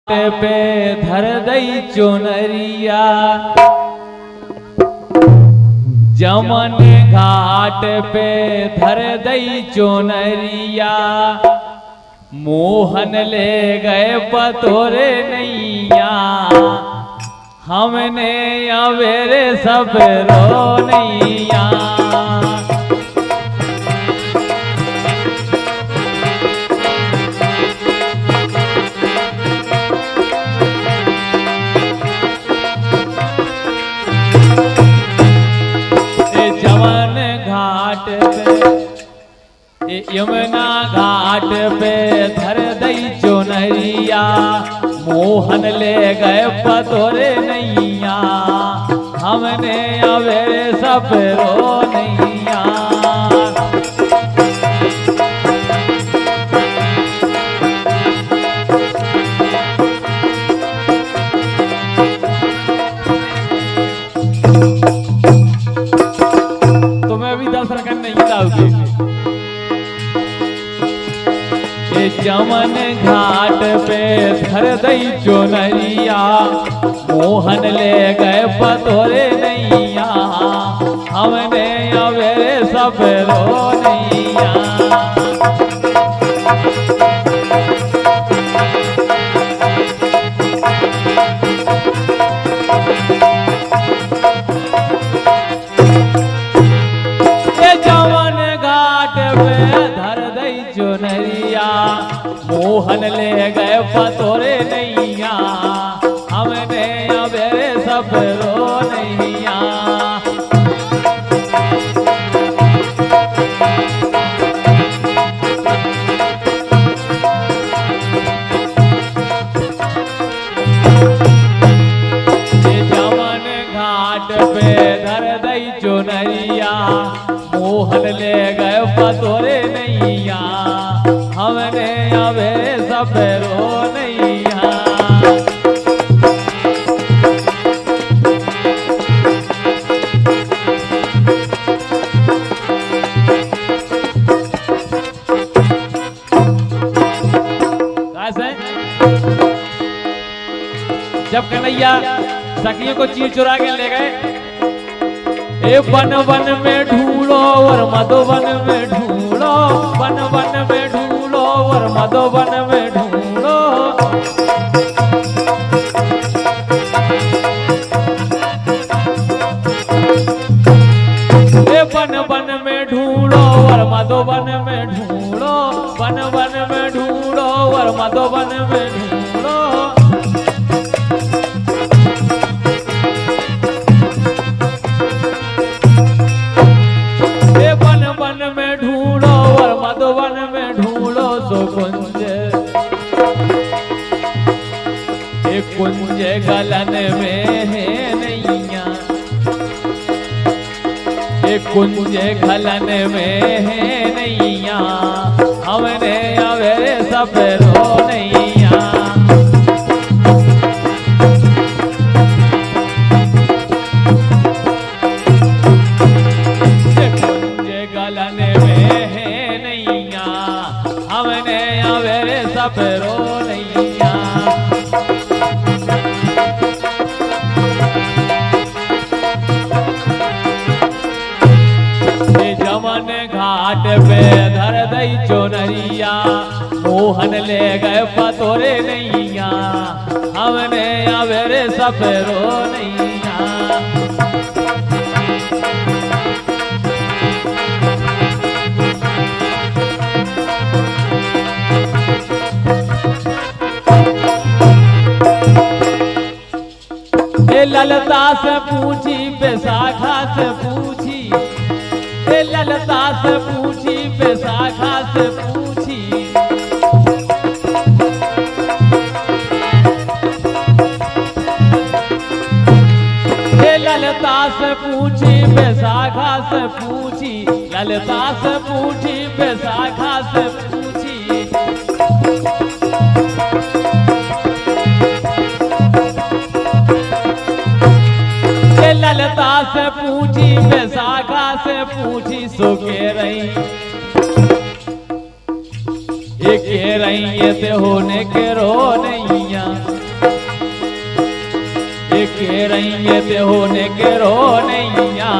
पे धर दई चुनरिया जमन घाट पे धर दई चुनरिया मोहन ले गए पतोरे नैया हमने अवेरे सब रो नैया। यमुना घाट पे धर दई चुनरिया मोहन ले गए पतोरे नैया हमने अवेरे सब रो नैया। तुम्हें भी दर्शन करने नहीं जाओगे। जमन घाट पे धर दई चुनरिया मोहन ले गए पतोरे नैया हमने अवेरे सब रो नैया। जमन घाट पे धर दई चुनरिया मोहन ले गए पतोरे नैया हमने अवेरे सब रो नैया। जमन घाट पे धर दई चुनरिया मोहन ले गए पतोरे नैया हमने अवेरे सब रो नैया। जब कन्हैया सखियों को चीर चुरा के ले गए ए वन वन में ढूंढो और मधुवन में ढूंढो वन वन में ढूंढो और मधुवन में ढूंढो। ए वन वन में ढूंढो और मधुवन में ढूंढो वन वन में ढूंढो और मधुवन में ढूंढो। मधुवन में ढूंढो सो कुंज एक कुंज गलन में है नैया एक कुंज गलन में है नैया हमने अवेरे सब रो नैया। कुंज गलन में है नैया हमने अवेरे सब रो नैया। जमन घाट पे धर दई चुनरिया मोहन ले गए पतोरे नैया हमने अवेरे सब रो नैया। ललता से पूछी बैसाखा से पूछी ललता से पूछी बैसाखा से पूछी ललता से पूछी बैसाखा से पूछी ललता से पूछी बैसाखा से पूछी। ललता से पूछी बैसाखा से पूछी सो के रही ये के रही ये ते होने के रो नैया रही ते होने के रो नैया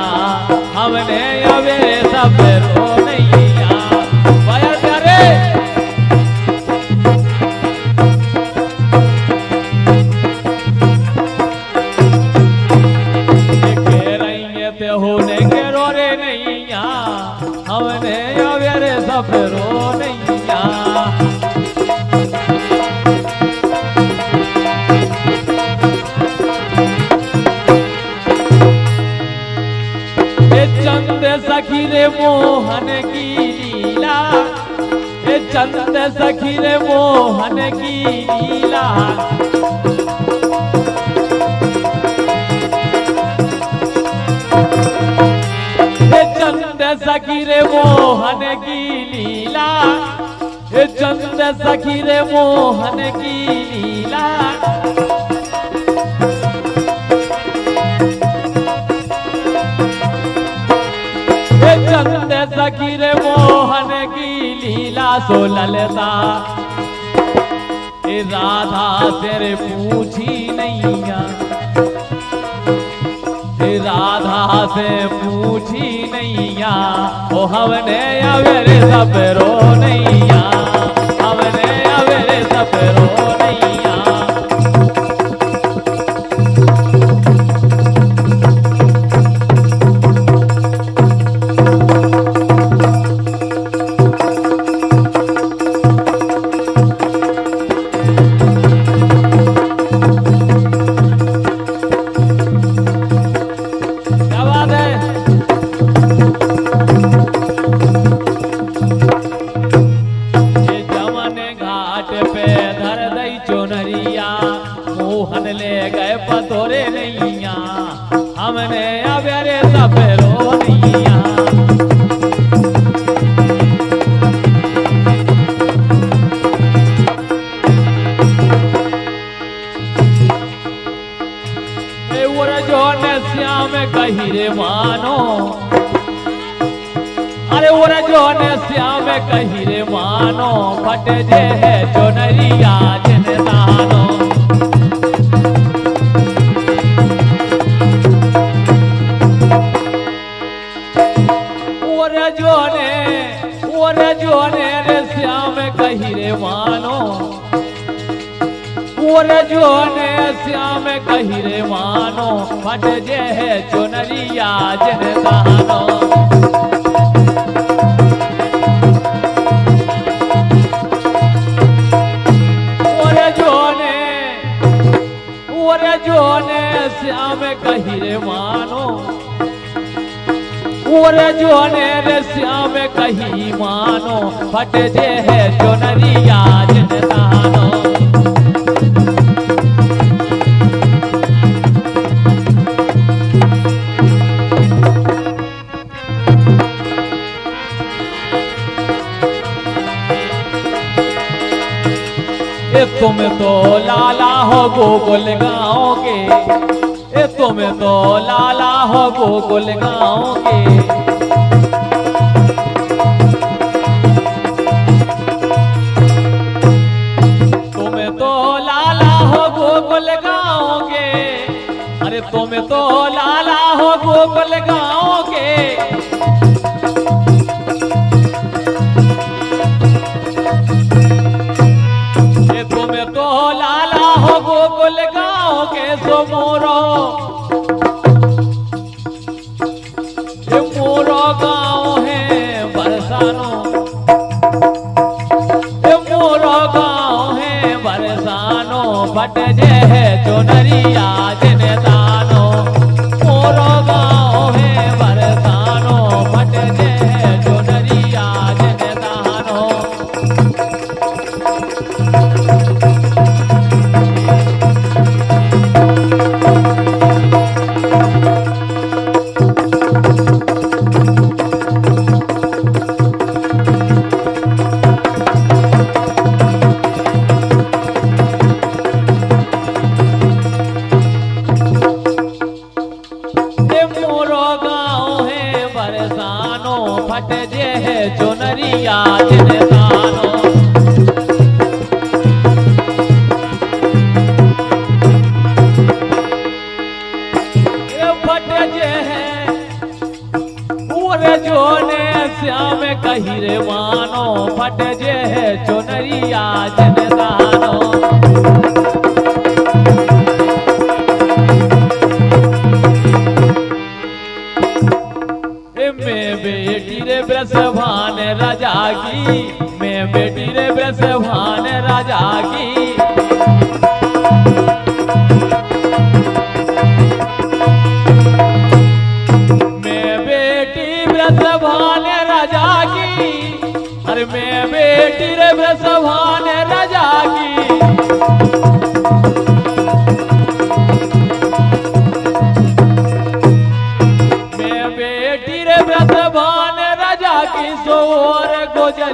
हमने अवे सब रो नैया वाया प्यारे के रही ते होने के रो रे नैया हमने अवे सब रो नैया चंद सखी रे मोहन की लीला ए चंद सखी रे मोहन की लीला ए चंद सखी रे मोहन की लीला ए चंद सखी रे मोहन की लीला चंद सखी रे मोहन की लीला सो ललता ए राधा तेरे पूछी नैया ए राधा से पूछी नैया ओ हमने अवेरे सब रो नैया हमने अवेरे सब रो नैया मोहन ले गए पतोरे नैया हमने अवेरे सब रो नैया जो ने श्याम कही रे मानो अरे वो जो ने श्याम कही रे मानो फट जे है जो नरिया जिन दानो जो ने रे श्याम कही रे मानो जो ने श्याम कही रे मानो फट जे है चुनरिया जिन दानो जो ने श्याम कही रे मानो जो ने रे श्याम कही मानो फट जे है चुनरिया जिन दानो तुम तो लाला हो गोकुल गाँव के तुम तो लाला हो गोकुल गाँव के तुम तो लाला हो गोकुल गाँव के अरे तुम तो लाला हो गोकुल गाँव के गोकुल गाँव के सो मोरो ये मोरो गाँव है बरसानो ये मोरो गाँव है बरसानो बट जे है चुनरिया जिन दानो मोरो गाँव है बरसानो बट जे है चुनरिया जिन दानो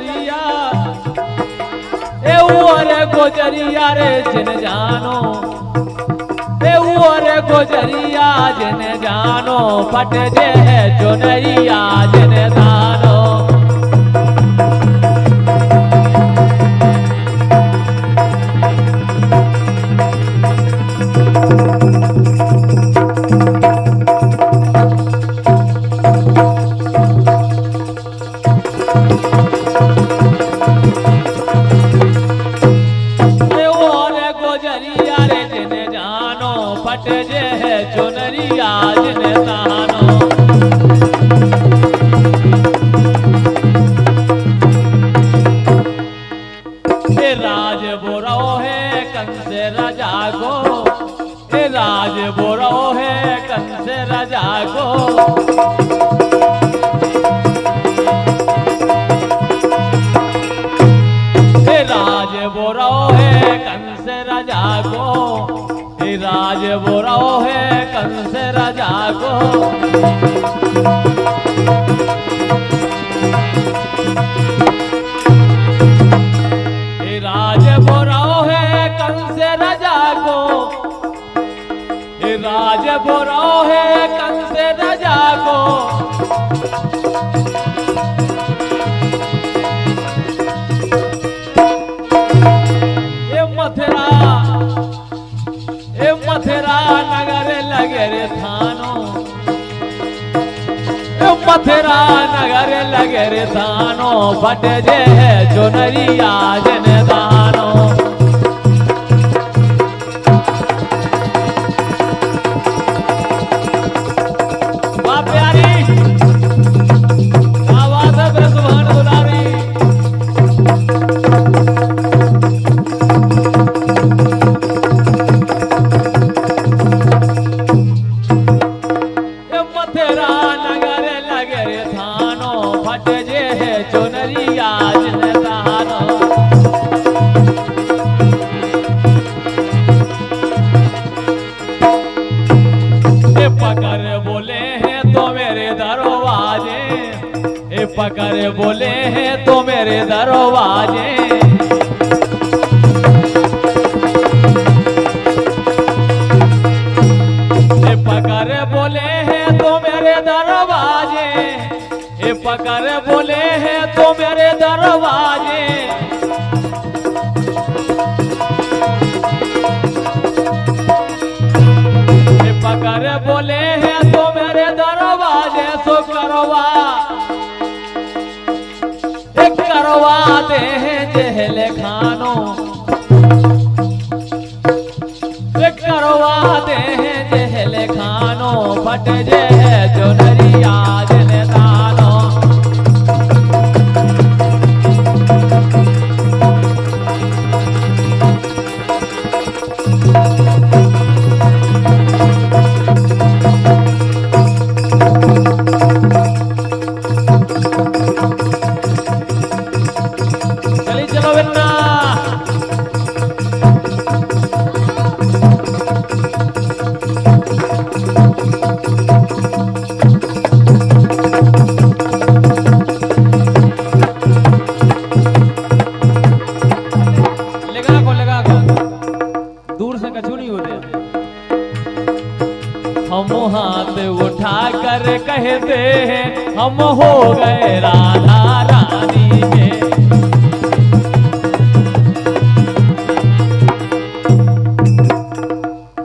गोजरिया, ए रे गोजरिया रे जिन जानो, ए रे गोजरिया जिन जानो, फट जे है चुनरिया जिन दानो। फट जे है चुनरिया जिन दानो। ए राज बोरो है कंस राजा को, ए राज बोरो है कंस राजा को, ए राज बोरो है कंस राजा को, राज बोरो है कंस राजा को। राज बोरो है कंस राजा को, राज बोरो है कंस राजा को। मथुरा नगर लगे रे थानो, मथुरा नगर लगे रे थानो, फट जे है चुनरिया जिन दानो। वाह प्यारी आवाज है सुभान दुलारी। चुनरिया जिन दानो। ए पकड़ बोले हैं तो मेरे दरवाजे, ए पकड़ बोले हैं तो मेरे दरवाजे। ए पकड़ बोले हैं तो मेरे दरवाजे, ए पकड़ बोले हैं तो मेरे दरवाजे। ए पकड़ बोले हैं तो मेरे दरवाजे। सो करवा करवा दे हैं जेल खानो, करवा दे हैं जेल खानो, फट जे है चुनरिया जिन दानो। चली चलो बिन्ना। दूर से कछु नहीं होते। हम हाथ उठा कर कहते हैं हम हो गए राधा रानी के।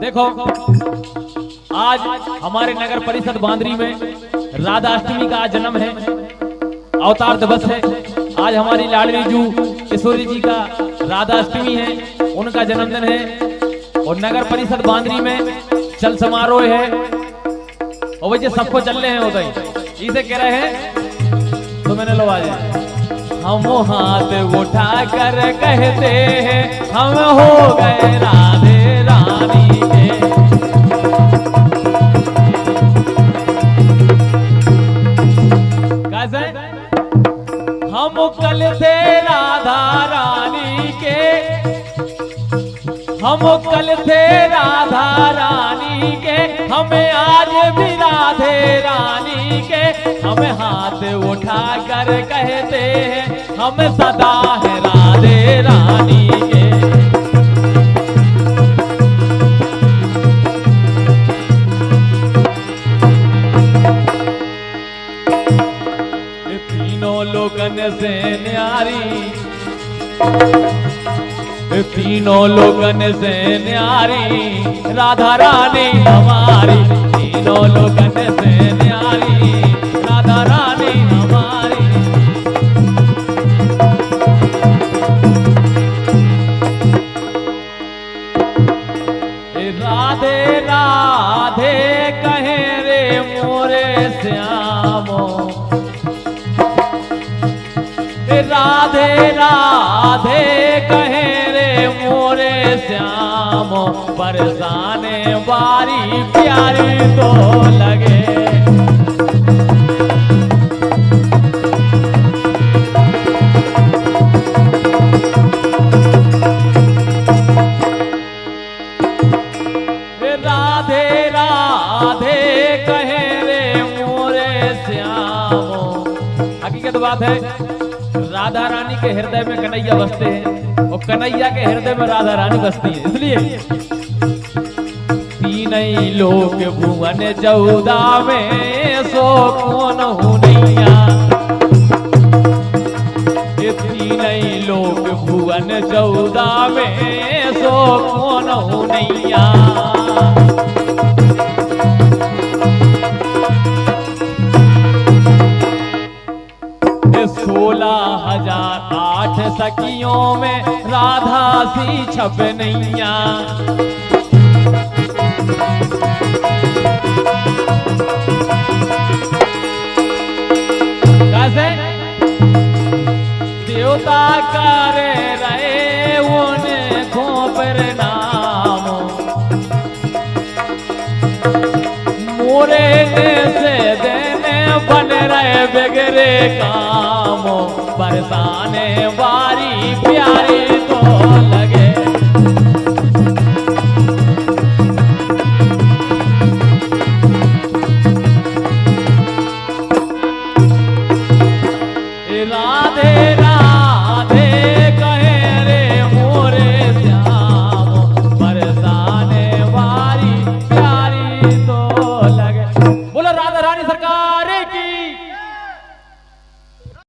देखो आज हमारे नगर परिषद बांद्री में राधाष्टमी का जन्म है, अवतार दिवस है। आज हमारी लाडली जू किशोरी जी का राधाष्टमी है, उनका जन्मदिन है। और नगर परिषद बांद्री में चल समारोह है और वैसे सबको चल रहे हैं उधर इसे कह रहे हैं। तो मैंने लो आज हम हाथ उठा कर कहते हैं हम हो गए राधे रानी के। कैसे हम कल थे राधा रानी के, हम कल थे राधा रानी के, हमें आज भी राधे रानी के। हम हाथ उठा कर कहते हैं हम सदा है राधे रानी के। तीनों लोगन से न्यारी, तीनों लोगन से न्यारी राधा रानी हमारी, तीनों लोगन से न्यारी राधा रानी हमारी। राधे राधे कहे रे मोरे श्यामो, राधे राधे कहे रे मोरे श्यामो, बरसाने बारी प्यारी तो लगे। राधे राधे कहे रे मोरे श्यामो। हकीकत बात है, राधा रानी के हृदय में कन्हैया बसते हैं और कन्हैया के हृदय में राधा रानी बसती है। इसलिए तीन ही लोक भुवन 14 में सो कौन हूँ नैया, ये तीन ही लोक भुवन 14 में सो कौन हूँ नैया। 16,008 सखियों में राधा सी छप नैया। कैसे देवता करे रहे उनको प्रणाम, मोरे से देने बन रहे बिगड़े काम, बरसाने बारी प्यारी तो